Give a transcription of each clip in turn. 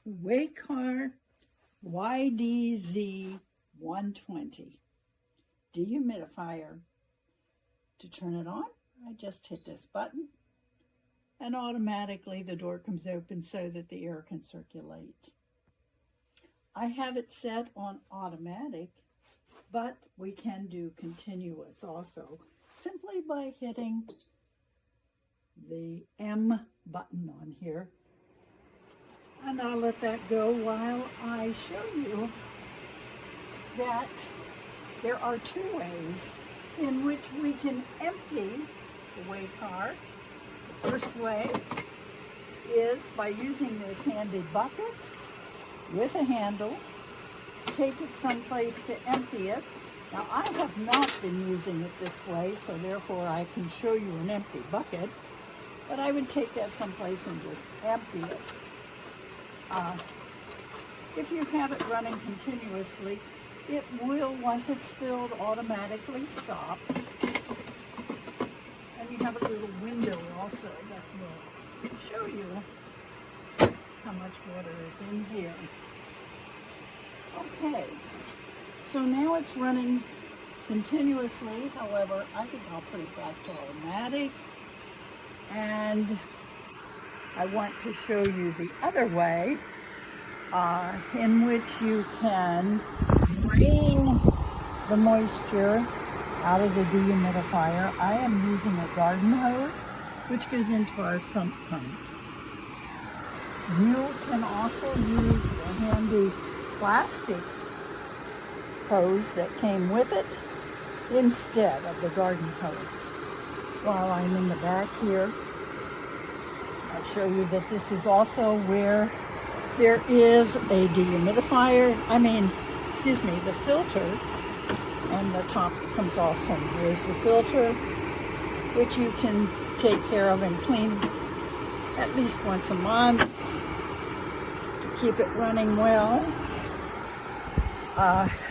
Waykar YDZ 120 dehumidifier. To turn it on, I just hit this button and automatically the door comes open so that the air can circulate. I have it set on automatic, but we can do continuous also simply by hitting the M button on here. And I'll let that go while I show you that there are two ways in which we can empty the Waykar. The first way is by using this handy bucket with a handle. Take it someplace to empty it. Now I have not been using it this way, so therefore I can show you an empty bucket, but I would take that someplace and just empty it. If you have it running continuously, it will, once it's filled, automatically stop. And you have a little window also that will show you how much water is in here. Okay, so now it's running continuously. However, I think I'll put it back to automatic. And I want to show you the other way in which you can drain the moisture out of the dehumidifier. I am using a garden hose, which goes into our sump pump. You can also use the handy plastic hose that came with it instead of the garden hose. While I'm in the back here, I'll show you that this is also where there is a dehumidifier, the filter, and the top comes off, and here's the filter, which you can take care of and clean at least once a month to keep it running well.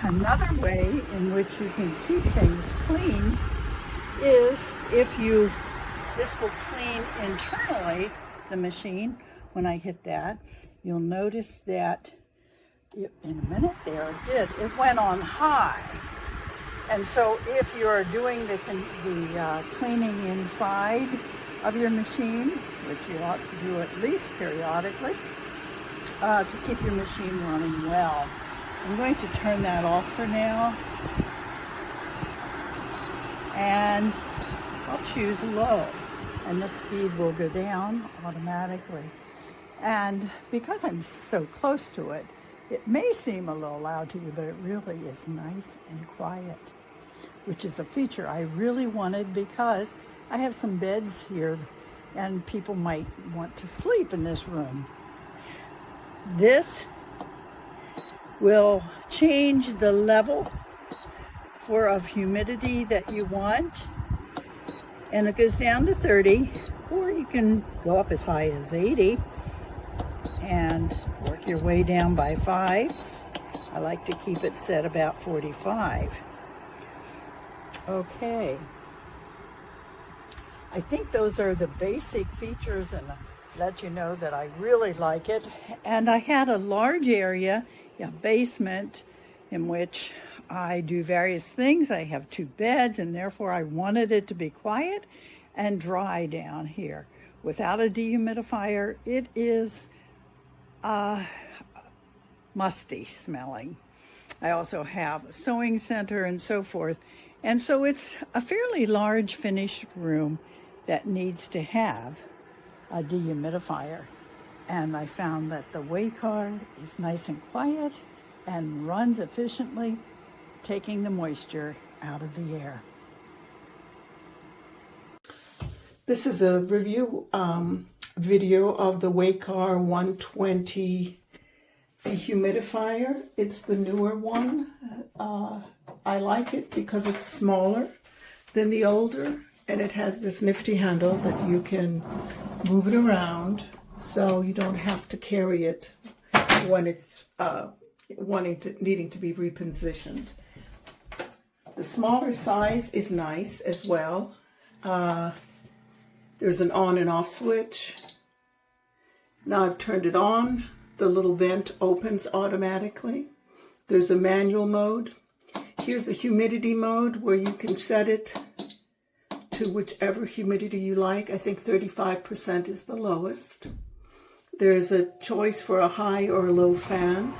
Another way in which you can keep things clean is this will clean internally the machine. When I hit that, you'll notice that in a minute there it went on high. And so if you're doing the cleaning inside of your machine, which you ought to do at least periodically, to keep your machine running well. I'm going to turn that off for now. And I'll choose low, and the speed will go down automatically. And because I'm so close to it, it may seem a little loud to you, but it really is nice and quiet, which is a feature I really wanted because I have some beds here and people might want to sleep in this room. This will change the level of humidity that you want, and it goes down to 30, or you can go up as high as 80 and work your way down by 5s. I like to keep it set about 45. Okay, I think those are the basic features, and let you know that I really like it. And I had a large area, basement, in which I do various things. I have 2 beds, and therefore I wanted it to be quiet and dry down here. Without a dehumidifier, it is musty smelling. I also have a sewing center and so forth. And so it's a fairly large finished room that needs to have a dehumidifier. And I found that the Waykar is nice and quiet and runs efficiently, taking the moisture out of the air. This is a review video of the Waykar 120 dehumidifier. It's the newer one. I like it because it's smaller than the older, and it has this nifty handle that you can move it around so you don't have to carry it when it's needing to be repositioned. The smaller size is nice as well. There's an on and off switch. Now I've turned it on. the little vent opens automatically. There's a manual mode. Here's a humidity mode where you can set it to whichever humidity you like. I think 35% is the lowest. There's a choice for a high or a low fan.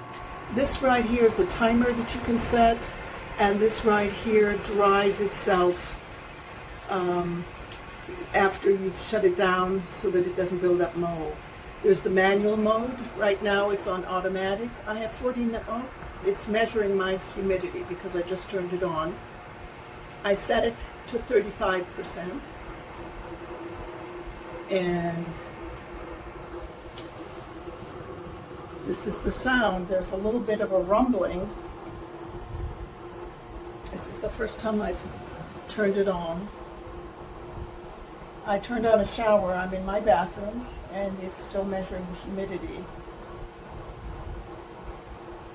This right here is a timer that you can set, and this right here dries itself after you've shut it down so that it doesn't build up mold. There's the manual mode. Right now it's on automatic. I have 49. Oh, it's measuring my humidity because I just turned it on. I set it to 35%. And this is the sound. There's a little bit of a rumbling. This is the first time I've turned it on. I turned on a shower. I'm in my bathroom, and it's still measuring the humidity.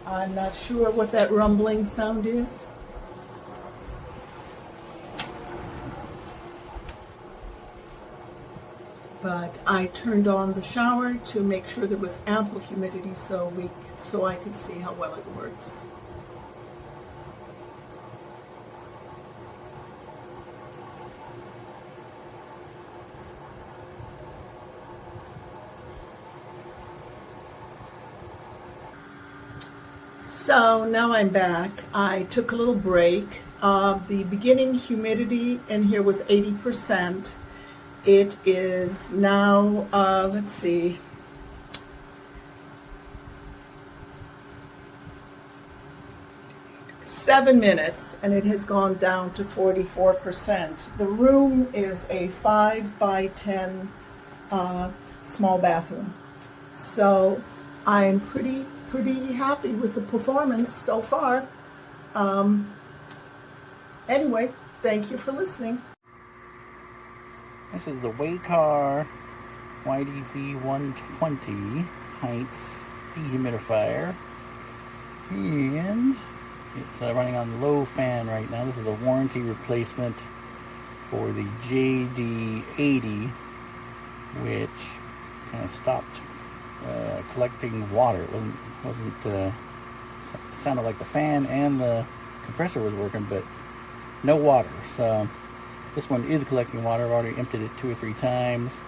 I'm not sure what that rumbling sound is. But I turned on the shower to make sure there was ample humidity so I could see how well it works. So now I'm back. I took a little break. The beginning humidity in here was 80%. It is now, let's see, seven minutes, and it has gone down to 44%. The room is a 5 by 10 small bathroom. So I'm pretty happy with the performance so far. Anyway, thank you for listening. This is the Waykar YDZ120 Pints dehumidifier, and it's running on low fan right now. This is a warranty replacement for the JD80, which kind of stopped collecting water. It wasn't sounded like the fan and the compressor was working, but no water. So this one is collecting water. I've already emptied it 2 or 3 times,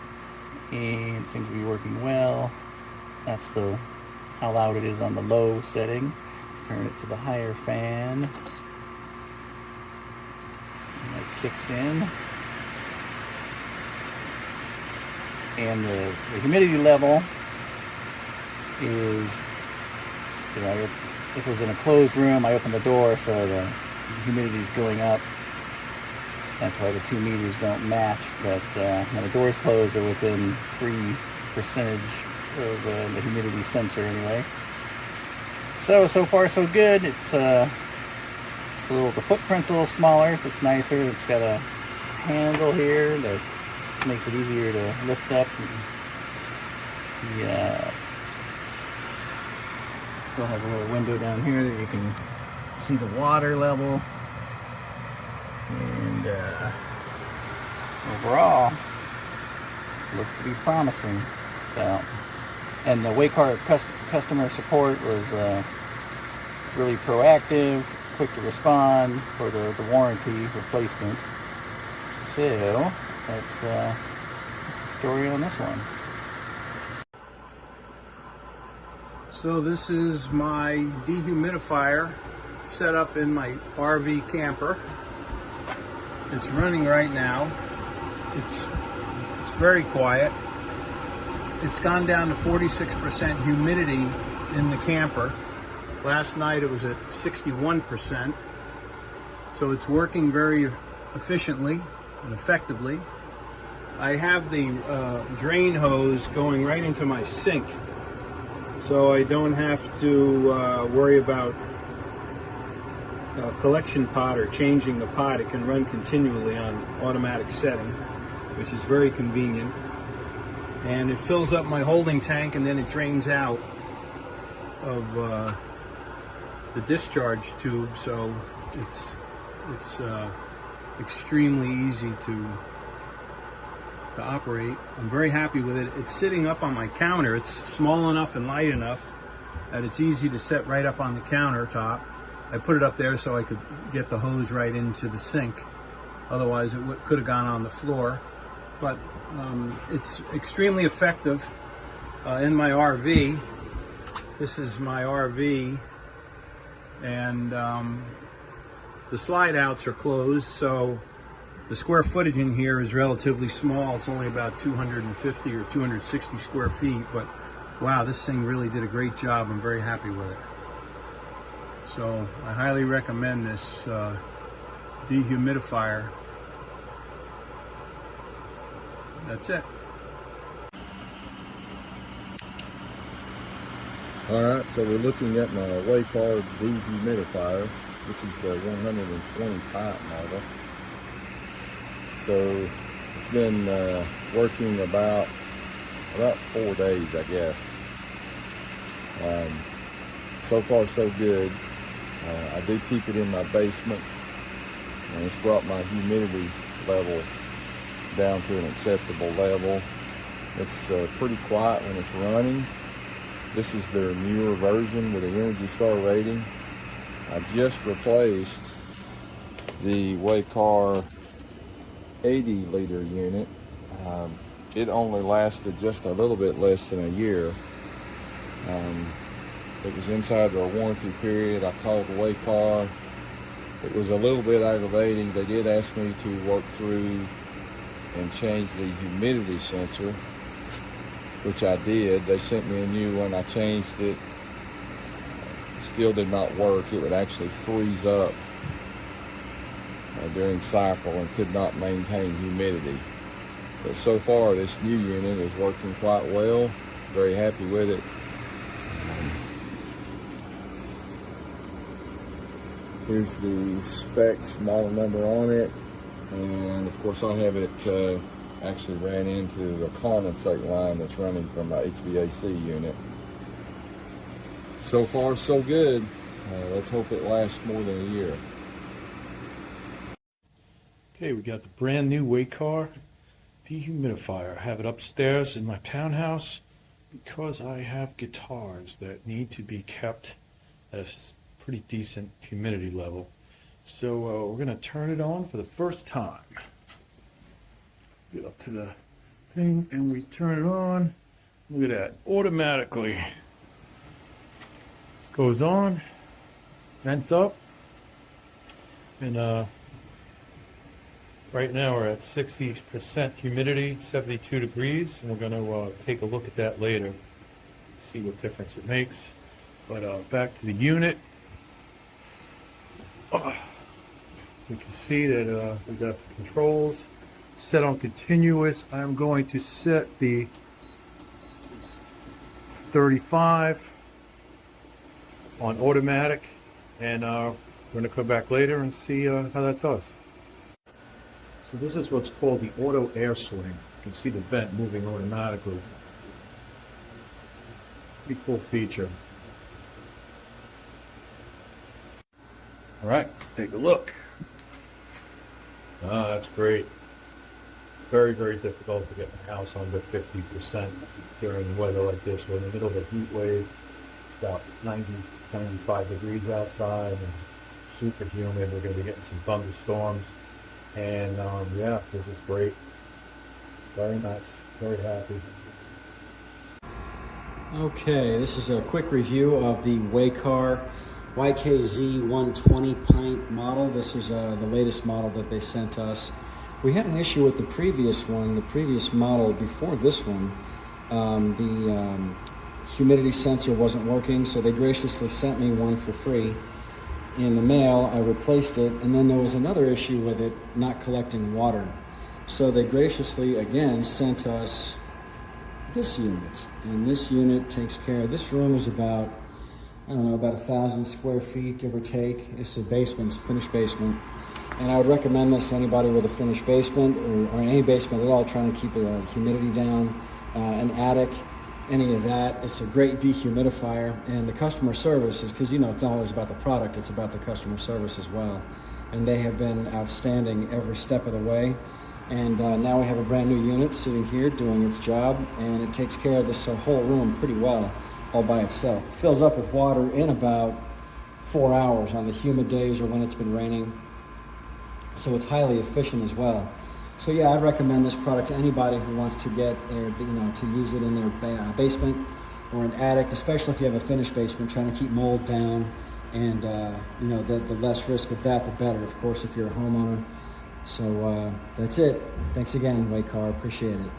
and it seems to be working well. That's how loud it is on the low setting. Turn it to the higher fan, and it kicks in. And the humidity level is, this was in a closed room. I opened the door, so the humidity is going up. That's why the 2 meters don't match, but when the door's closed, they're within 3% of the humidity sensor anyway. So far so good. It's the footprint's a little smaller, so it's nicer. It's got a handle here that makes it easier to lift up. Still has a little window down here that you can see the water level. And overall, it looks to be promising. So, and the Waykar customer support was really proactive, quick to respond for the warranty replacement. So that's the story on this one. So this is my dehumidifier set up in my RV camper. It's running right now. It's very quiet. It's gone down to 46% humidity in the camper. Last night it was at 61%. So it's working very efficiently and effectively. I have the drain hose going right into my sink, so I don't have to worry about collection pot or changing the pot. It can run continually on automatic setting, which is very convenient. And it fills up my holding tank, and then it drains out of the discharge tube, so it's extremely easy to to operate. I'm very happy with it. It's sitting up on my counter. It's small enough and light enough that it's easy to set right up on the countertop. I put it up there so I could get the hose right into the sink. Otherwise it could have gone on the floor. But it's extremely effective in my RV. This is my RV, and the slide outs are closed, so the square footage in here is relatively small. It's only about 250 or 260 square feet, but wow, this thing really did a great job. I'm very happy with it. So I highly recommend this dehumidifier. That's it. Alright, so we're looking at my Waykar dehumidifier. This is the 120 pint model. So it's been working about 4 days, I guess. So far so good. I do keep it in my basement, and it's brought my humidity level down to an acceptable level. It's pretty quiet when it's running. This is their newer version with an Energy Star rating. I just replaced the Waykar 80 liter unit. It only lasted just a little bit less than a year. It was inside their warranty period. I called Waykar. It was a little bit aggravating. They did ask me to work through and change the humidity sensor, which I did. They sent me a new one. I changed it. Still did not work. It would actually freeze up during cycle and could not maintain humidity. But so far, this new unit is working quite well. Very happy with it. Here's the specs, model number on it, and of course I have it actually ran into the condensate line that's running from my HVAC unit. So far so good. Let's hope it lasts more than a year. Okay, we got the brand new Waykar dehumidifier. I have it upstairs in my townhouse because I have guitars that need to be kept at a pretty decent humidity level. So we're going to turn it on for the first time. Get up to the thing and we turn it on. Look at that. Automatically goes on, vent up, and right now we're at 60% humidity, 72 degrees, and we're going to take a look at that later, see what difference it makes. But back to the unit. You can see that we got the controls set on continuous. I'm going to set the 35 on automatic, and we're going to come back later and see how that does. So this is what's called the auto air swing. You can see the vent moving automatically. Pretty cool feature. All right, let's take a look. Ah, that's great. Very, very difficult to get my house under 50% during weather like this. We're in the middle of a heat wave. It's about 90, 95 degrees outside and super humid. We're going to be getting some thunderstorms. And yeah, this is great. Very nice. Very happy. Okay, this is a quick review of the Waykar YKZ 120 pint model. This is the latest model that they sent us. We had an issue with the previous one, the previous model before this one. The humidity sensor wasn't working, so they graciously sent me one for free in the mail. I replaced it, and then there was another issue with it not collecting water. So they graciously again sent us this unit, and this unit takes care of, this room is about, I don't know, about 1,000 square feet, give or take. It's a basement, it's a finished basement. And I would recommend this to anybody with a finished basement or any basement at all trying to keep the humidity down, an attic, any of that. It's a great dehumidifier, and the customer service is, because you know it's not always about the product, it's about the customer service as well. And they have been outstanding every step of the way. And now we have a brand new unit sitting here doing its job, and it takes care of this whole room pretty well all by itself. It fills up with water in about 4 hours on the humid days or when it's been raining. So it's highly efficient as well. So yeah, I'd recommend this product to anybody who wants to get their, to use it in their basement or an attic, especially if you have a finished basement, trying to keep mold down. And the less risk with that, the better, of course, if you're a homeowner. So that's it. Thanks again, Waykar. Appreciate it.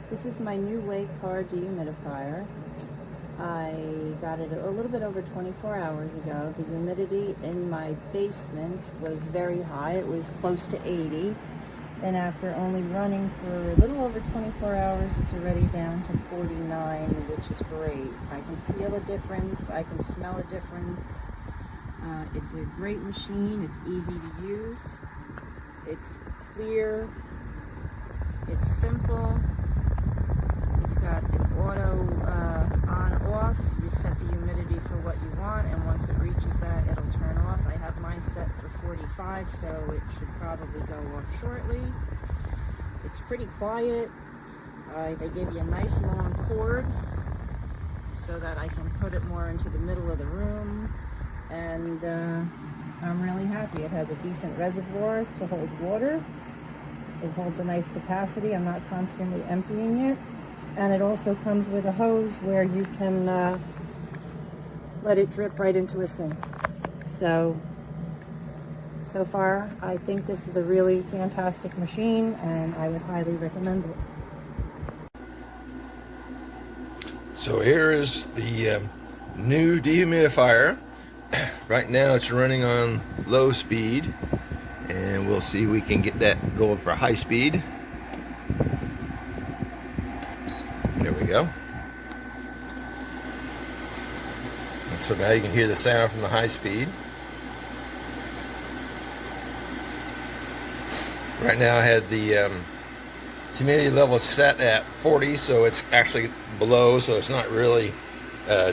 This is my new Waykar dehumidifier. I got it a little bit over 24 hours ago. The humidity in my basement was very high. It was close to 80. And after only running for a little over 24 hours, it's already down to 49, which is great. I can feel a difference. I can smell a difference. It's a great machine. It's easy to use. It's clear. It's simple. It's got an auto on-off. You set the humidity for what you want, and once it reaches that, it'll turn off. I have mine set for 45, so it should probably go off shortly. It's pretty quiet. They give you a nice long cord so that I can put it more into the middle of the room, and I'm really happy. It has a decent reservoir to hold water. It holds a nice capacity. I'm not constantly emptying it. And it also comes with a hose where you can let it drip right into a sink. So far, I think this is a really fantastic machine, and I would highly recommend it. So here is the new dehumidifier. Right now it's running on low speed, and we'll see if we can get that going for high speed. There we go. And so now you can hear the sound from the high speed. Right now I had the humidity level set at 40, so it's actually below, so it's not really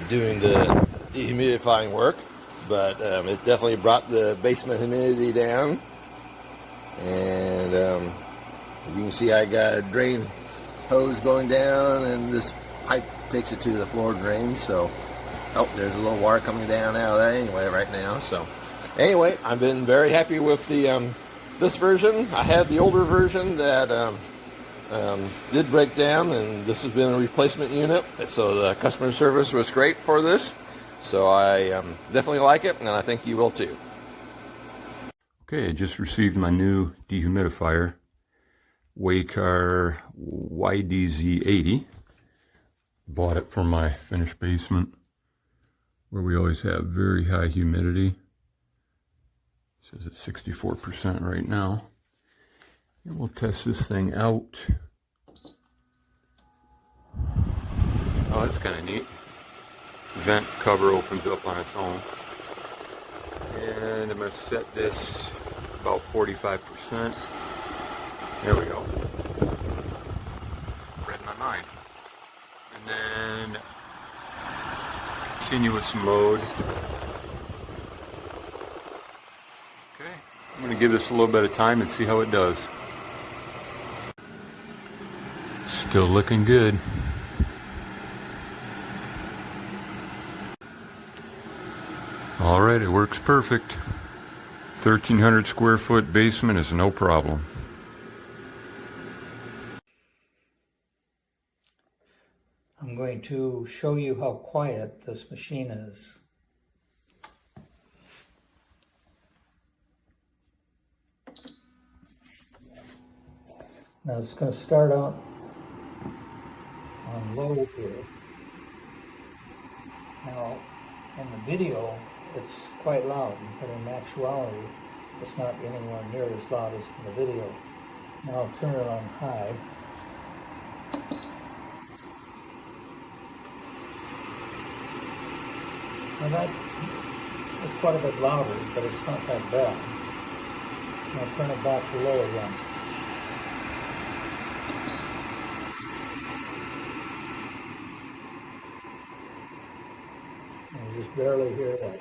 doing the dehumidifying work, but it definitely brought the basement humidity down. And as you can see, I got a drain hose going down, and this pipe takes it to the floor drain. So, oh, there's a little water coming down out of that anyway right now. So, anyway, I've been very happy with the this version. I had the older version that did break down, and this has been a replacement unit. So the customer service was great for this. So I definitely like it, and I think you will too. Okay, I just received my new dehumidifier, Waykar YDZ80. Bought it for my finished basement, where we always have very high humidity. It says it's 64% right now. And we'll test this thing out. Oh, that's kind of neat. Vent cover opens up on its own. And I'm going to set this about 45%. There we go. Read my mind. And then continuous mode. give this a little bit of time and see how it does. Still looking good. All right, it works perfect. 1,300 square foot basement is no problem. I'm going to show you how quiet this machine is. Now it's going to start out on low here. Now in the video it's quite loud, but in actuality it's not anywhere near as loud as in the video. Now I'll turn it on high. Now that is quite a bit louder, but it's not that bad. I'll turn it back to low again. You just barely hear that.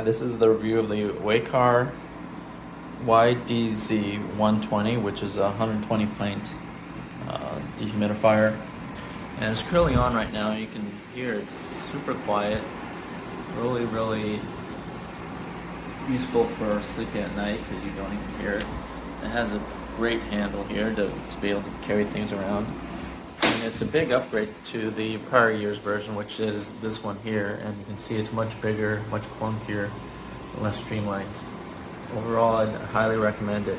This is the review of the Waykar YDZ120, which is a 120 pint dehumidifier, and it's currently on right now. You can hear it's super quiet, really useful for sleeping at night because you don't even hear it. It has a great handle here to be able to carry things around. And it's a big upgrade to the prior year's version, which is this one here, and you can see it's much bigger, much clunkier, less streamlined. Overall, I'd highly recommend it.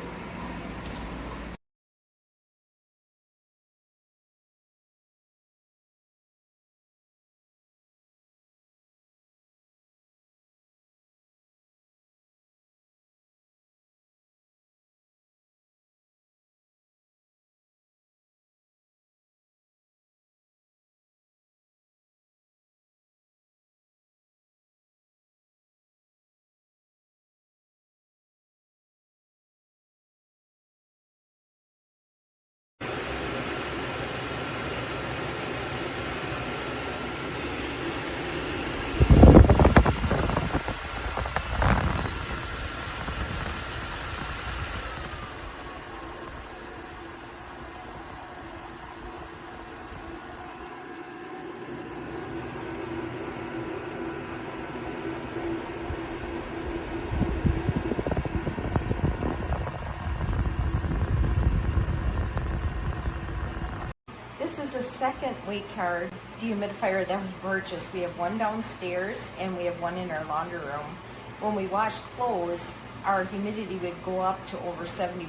the second Waykar dehumidifier that we purchased. We have one downstairs and we have one in our laundry room. When we wash clothes, our humidity would go up to over 70%,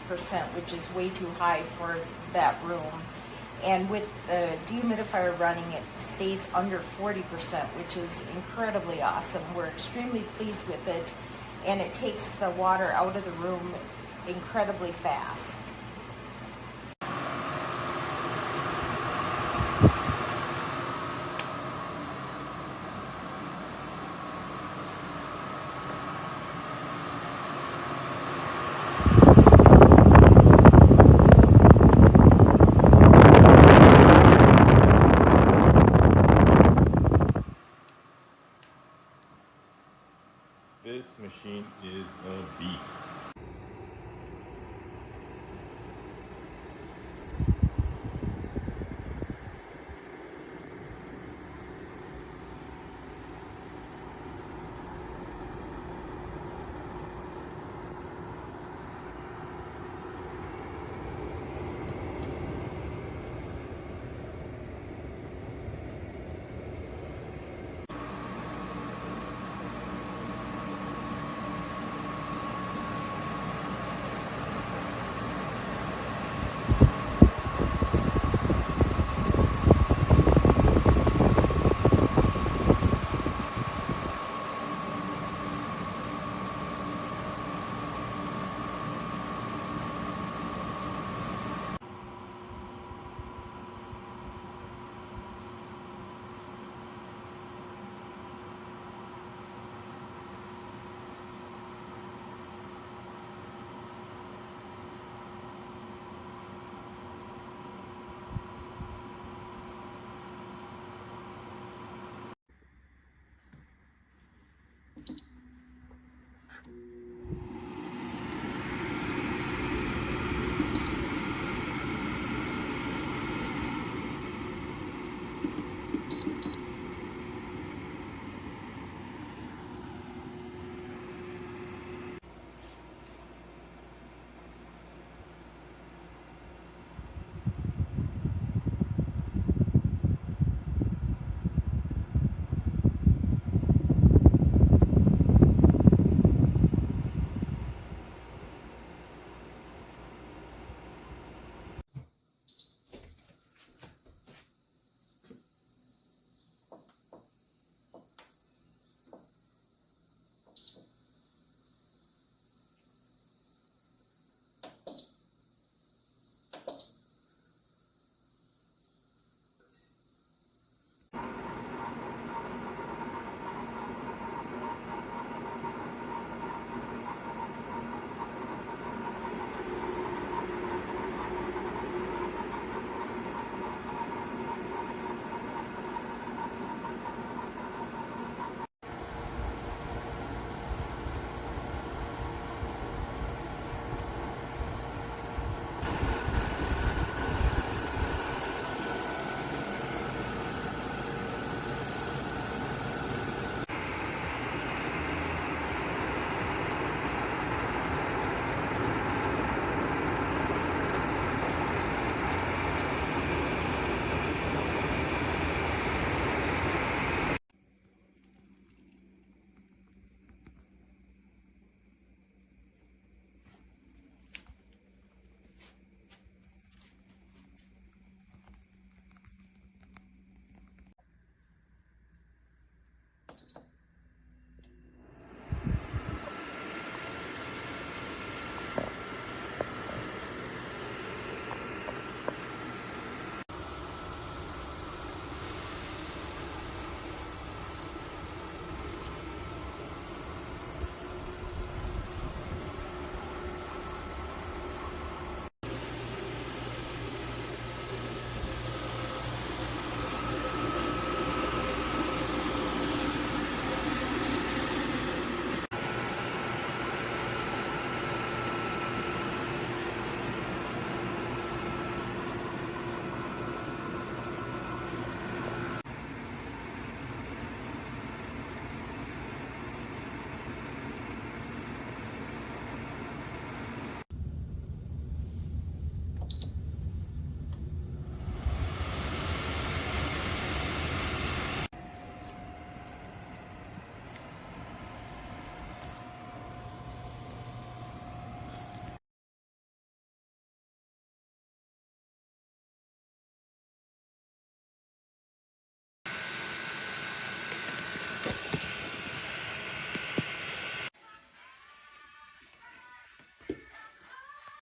which is way too high for that room. And with the dehumidifier running, it stays under 40%, which is incredibly awesome. We're extremely pleased with it, and it takes the water out of the room incredibly fast. This machine is a beast.